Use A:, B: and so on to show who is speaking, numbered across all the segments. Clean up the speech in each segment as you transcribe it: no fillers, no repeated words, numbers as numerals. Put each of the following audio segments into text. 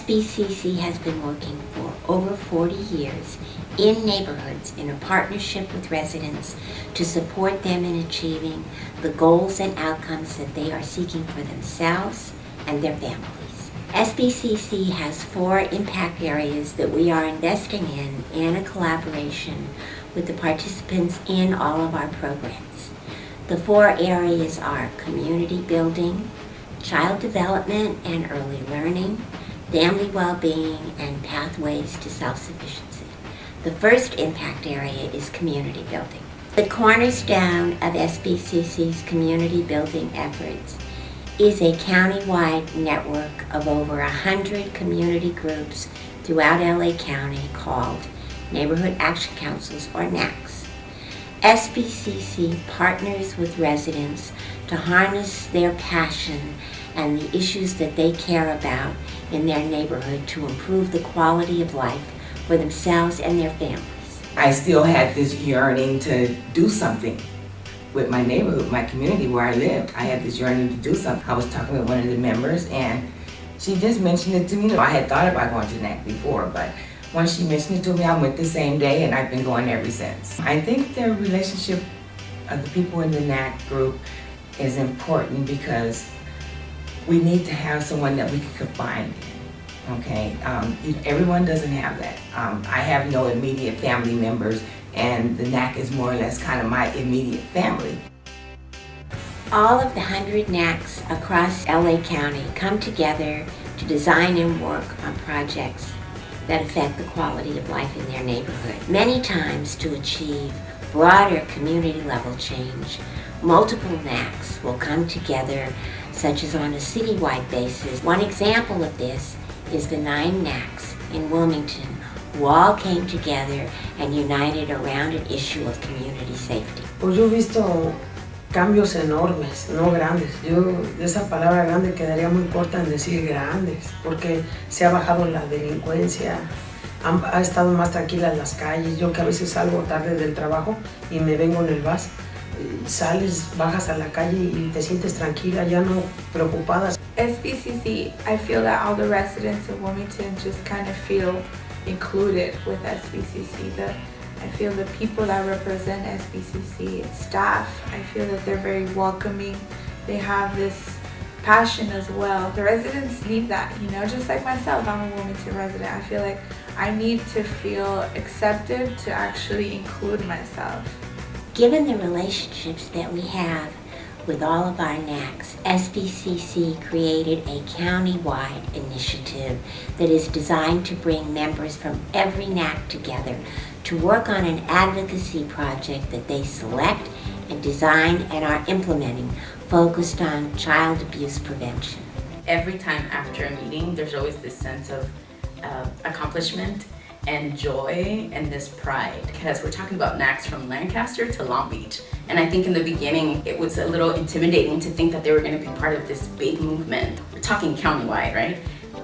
A: SBCC has been working for over 40 years in neighborhoods in a partnership with residents to support them in achieving the goals and outcomes that they are seeking for themselves and their families. SBCC has 4 impact areas that we are investing in a collaboration with the participants in all of our programs. The 4 areas are community building, child development and early learning, family well-being, and pathways to self-sufficiency. The first impact area is community building. The cornerstone of SBCC's community building efforts is a county-wide network of over 100 community groups throughout LA County called Neighborhood Action Councils, or NACs. SBCC partners with residents to harness their passion and the issues that they care about in their neighborhood to improve the quality of life for themselves and their families.
B: I still had this yearning to do something with my neighborhood, my community where I lived. I had this yearning to do something. I was talking with one of the members and she just mentioned it to me. I had thought about going to NAC before, but once she mentioned it to me, I went the same day and I've been going ever since. I think the relationship of the people in the NAC group is important because we need to have someone that we can confide in, okay? Everyone doesn't have that. I have no immediate family members, and the NAC is more or less kind of my immediate family.
A: All of the 100 NACs across LA County come together to design and work on projects that affect the quality of life in their neighborhood. Many times to achieve broader community level change, multiple NACs will come together, such as on a citywide basis. One example of this is the 9 NACs in Wilmington, who all came together and united around an issue of community safety.
C: Pues yo he visto cambios enormes, no grandes. Yo de esa palabra grande quedaría muy corta en decir grandes, porque se ha bajado la delincuencia, ha estado más tranquila en las calles. Yo que a veces salgo tarde del trabajo y me vengo en el bus, sales, bajas a la calle y te sientes tranquila, ya no preocupada.
D: SBCC, I feel that all the residents of Wilmington just kind of feel included with SBCC. I feel the people that represent SBCC, staff, I feel that they're very welcoming. They have this passion as well. The residents need that, you know, just like myself, I'm a Wilmington resident. I feel like I need to feel accepted to actually include myself.
A: Given the relationships that we have with all of our NACs, SBCC created a county-wide initiative that is designed to bring members from every NAC together to work on an advocacy project that they select and design and are implementing, focused on child abuse prevention.
E: Every time after a meeting, there's always this sense of accomplishment and joy and this pride, because we're talking about NACs from Lancaster to Long Beach. And I think in the beginning, it was a little intimidating to think that they were gonna be part of this big movement. We're talking countywide, right?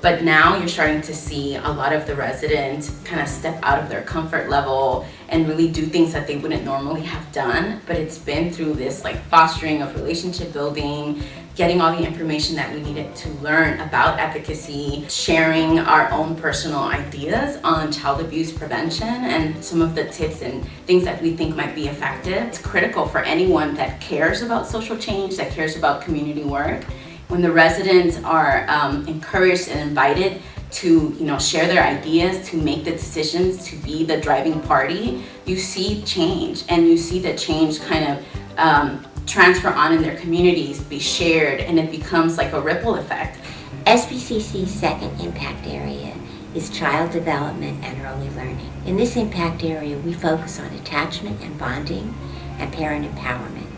E: But now you're starting to see a lot of the residents kind of step out of their comfort level and really do things that they wouldn't normally have done. But it's been through this like fostering of relationship building, getting all the information that we needed to learn about advocacy, sharing our own personal ideas on child abuse prevention and some of the tips and things that we think might be effective. It's critical for anyone that cares about social change, that cares about community work. When the residents are encouraged and invited to, you know, share their ideas, to make the decisions, to be the driving party, you see change, and you see the change kind of transfer on in their communities, be shared, and it becomes like a ripple effect.
A: SBCC's second impact area is child development and early learning. In this impact area, we focus on attachment and bonding and parent empowerment.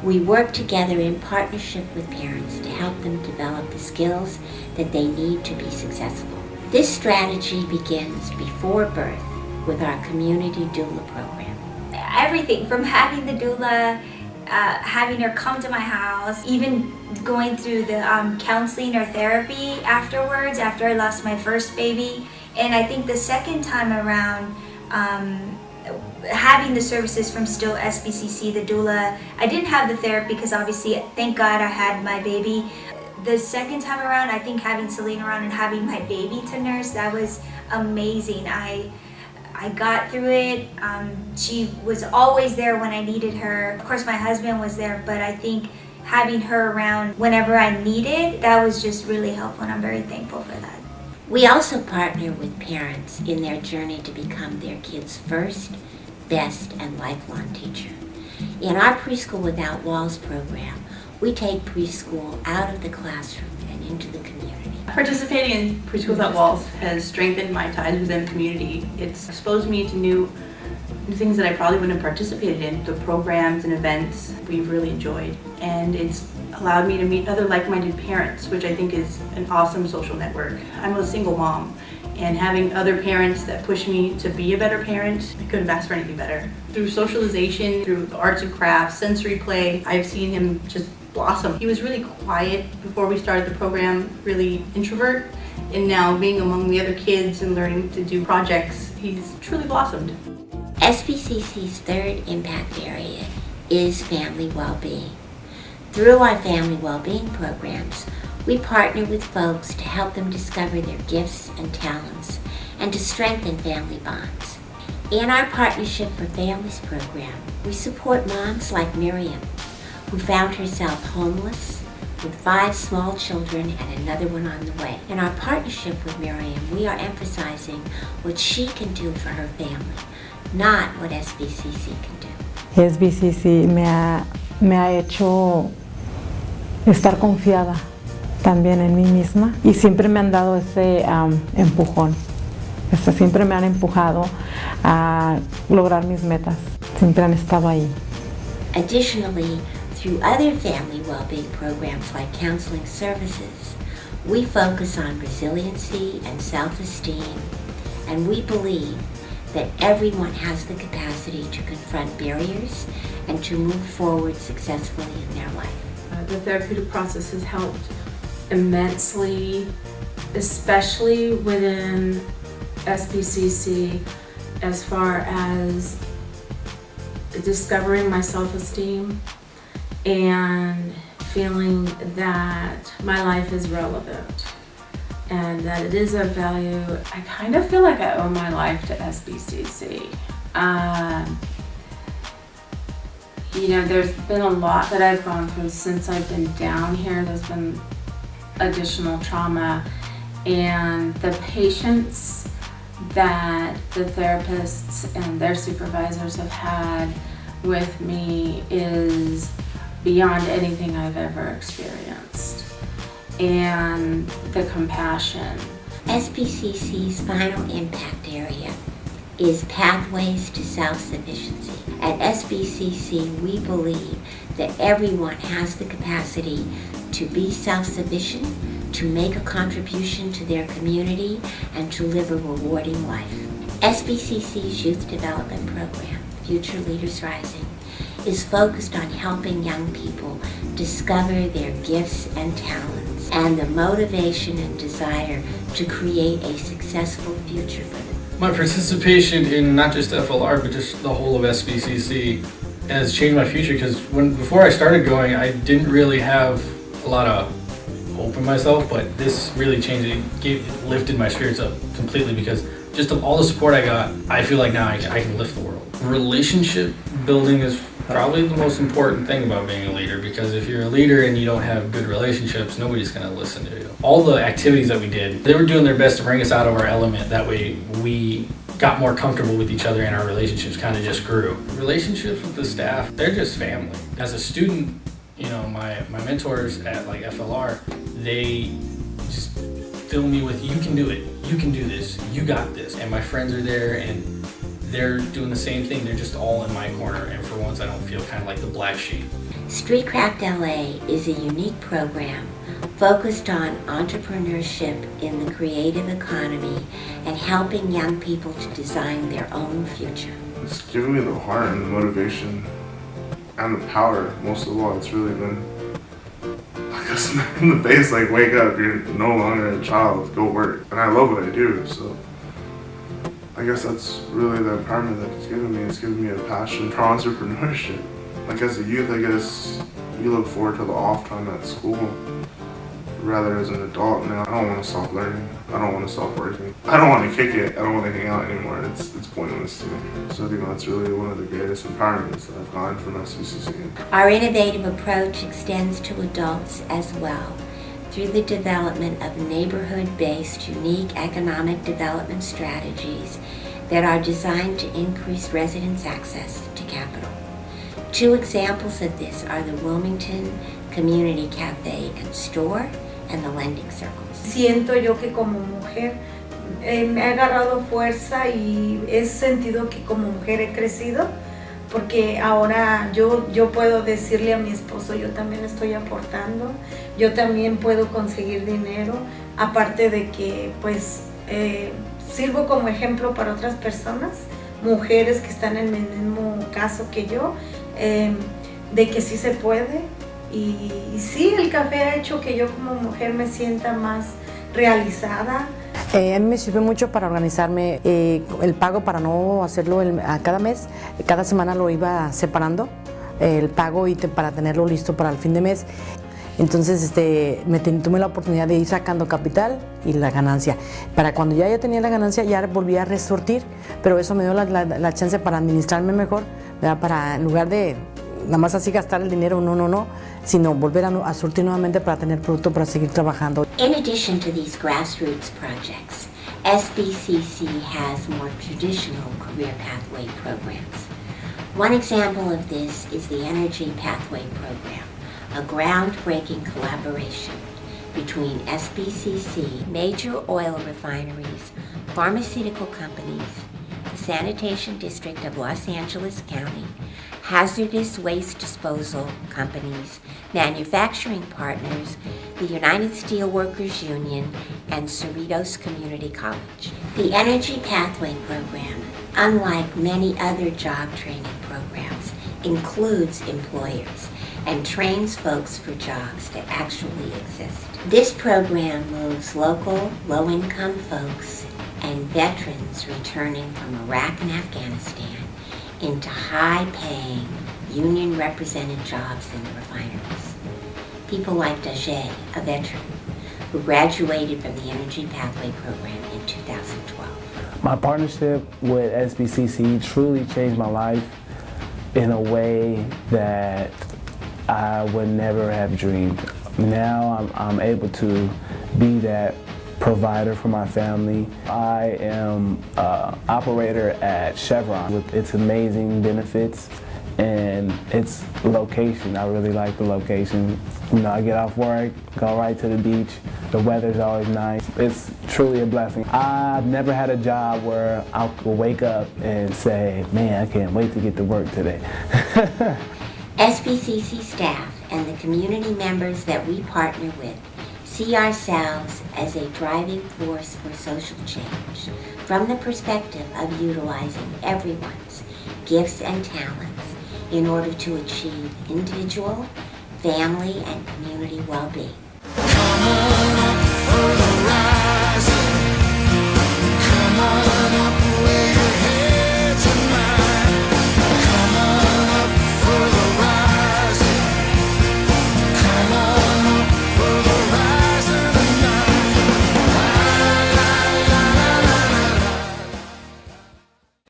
A: We work together in partnership with parents to help them develop the skills that they need to be successful. This strategy begins before birth with our community doula program.
F: Everything from having the doula, having her come to my house, even going through the counseling or therapy afterwards, after I lost my first baby. And I think the second time around, having the services from still SBCC, the doula, I didn't have the therapy because obviously, thank God I had my baby. The second time around, I think having Selena around and having my baby to nurse, that was amazing. I got through it. She was always there when I needed her. Of course, my husband was there, but I think having her around whenever I needed, that was just really helpful, and I'm very thankful for that.
A: We also partner with parents in their journey to become their kids' first, best, and lifelong teacher. In our Preschool Without Walls program, we take preschool out of the classroom and into the community.
G: Participating in Preschool Without Walls has strengthened my ties within the community. It's exposed me to new things that I probably wouldn't have participated in. The programs and events we've really enjoyed. And it's allowed me to meet other like-minded parents, which I think is an awesome social network. I'm a single mom, and having other parents that push me to be a better parent, I couldn't have asked for anything better. Through socialization, through the arts and crafts, sensory play, I've seen him just blossom. He was really quiet before we started the program, really introvert, and now being among the other kids and learning to do projects, he's truly blossomed.
A: SBCC's third impact area is family well-being. Through our family well-being programs, we partner with folks to help them discover their gifts and talents and to strengthen family bonds. In our Partnership for Families program, we support moms like Miriam, who found herself homeless with 5 small children and another one on the way. In our partnership with Miriam, we are emphasizing what she can do for her family, not what SBCC can do.
H: SBCC me ha hecho estar confiada también en mí misma y siempre me han dado ese empujón. Siempre me han empujado a lograr mis metas. Siempre han estado ahí.
A: Additionally, through other family well-being programs like counseling services, we focus on resiliency and self-esteem, and we believe that everyone has the capacity to confront barriers and to move forward successfully in their life.
I: The therapeutic process has helped immensely, especially within SBCC, as far as discovering my self-esteem and feeling that my life is relevant and that it is of value. I kind of feel like I owe my life to SBCC. You know, there's been a lot that I've gone through since I've been down here. There's been additional trauma, and the patience that the therapists and their supervisors have had with me is beyond anything I've ever experienced. And the compassion.
A: SBCC's final impact area is pathways to self-sufficiency. At SBCC, we believe that everyone has the capacity to be self-sufficient, to make a contribution to their community, and to live a rewarding life. SBCC's Youth Development Program, Future Leaders Rising, is focused on helping young people discover their gifts and talents and the motivation and desire to create a successful future for them.
J: My participation in not just FLR, but just the whole of SBCC has changed my future, because before I started going, I didn't really have a lot of hope in myself, but this really changed it. It lifted my spirits up completely, because just of all the support I got, I feel like now I can lift the world. Relationship building is probably the most important thing about being a leader, because if you're a leader and you don't have good relationships, nobody's going to listen to you. All the activities that we did, they were doing their best to bring us out of our element. That way we got more comfortable with each other and our relationships kind of just grew. Relationships with the staff, they're just family. As a student, you know, my mentors at like FLR, they just fill me with, you can do it, you can do this, you got this. And my friends are there and they're doing the same thing. They're just all in my corner, and for once I don't feel kind of like the black sheep.
A: Streetcraft LA is a unique program focused on entrepreneurship in the creative economy and helping young people to design their own future.
K: It's given me the heart and the motivation and the power. Most of all, it's really been like a smack in the face, like, wake up, you're no longer a child, go work. And I love what I do, so I guess that's really the empowerment that it's given me. It's given me a passion for entrepreneurship. Like as a youth, I guess you look forward to the off time at school. rather as an adult now, I don't want to stop learning. I don't want to stop working. I don't want to kick it. I don't want to hang out anymore. It's pointless to me. So I think that's really one of the greatest empowerments that I've gotten from SBCC.
A: Our innovative approach extends to adults as well through the development of neighborhood-based unique economic development strategies that are designed to increase residents' access to capital. Two examples of this are the Wilmington Community Cafe and Store and the Lending Circles.
L: Siento yo que como mujer me ha agarrado fuerza y he sentido que como mujer he crecido porque ahora yo puedo decirle a mi esposo, yo también estoy aportando, yo también puedo conseguir dinero, aparte de que pues sirvo como ejemplo para otras personas, mujeres que están en el mismo caso que yo, de que sí se puede. Y sí, el café ha hecho que yo como mujer me sienta más realizada.
M: A mí me sirve mucho para organizarme el pago, para no hacerlo a cada mes. Cada semana lo iba separando, el pago, y para tenerlo listo para el fin de mes. Entonces tuve la oportunidad de ir sacando capital y la ganancia. Para cuando ya tenía la ganancia, ya volví a resortir, pero eso me dio la chance para administrarme mejor, ¿verdad? Para, en lugar de nada más así gastar el dinero, no, sino volver a surtir nuevamente para tener producto para seguir trabajando.
A: In addition to these grassroots projects, SBCC has more traditional career pathway programs. One example of this is the Energy Pathway Program, a groundbreaking collaboration between SBCC, major oil refineries, pharmaceutical companies, the Sanitation District of Los Angeles County, hazardous waste disposal companies, manufacturing partners, the United Steelworkers Union, and Cerritos Community College. The Energy Pathway Program, unlike many other job training programs, includes employers and trains folks for jobs that actually exist. This program moves local, low-income folks and veterans returning from Iraq and Afghanistan into high-paying, union-represented jobs in the refineries. People like Daje, a veteran, who graduated from the Energy Pathway Program in 2012.
N: My partnership with SBCC truly changed my life in a way that I would never have dreamed. Now I'm able to be that provider for my family. I am an operator at Chevron with its amazing benefits and its location. I really like the location. You know, I get off work, go right to the beach. The weather's always nice. It's truly a blessing. I've never had a job where I could wake up and say, man, I can't wait to get to work today.
A: SBCC staff and the community members that we partner with see ourselves as a driving force for social change from the perspective of utilizing everyone's gifts and talents in order to achieve individual, family, and community well-being.
O: Come on up for the rising. Come on up where your head.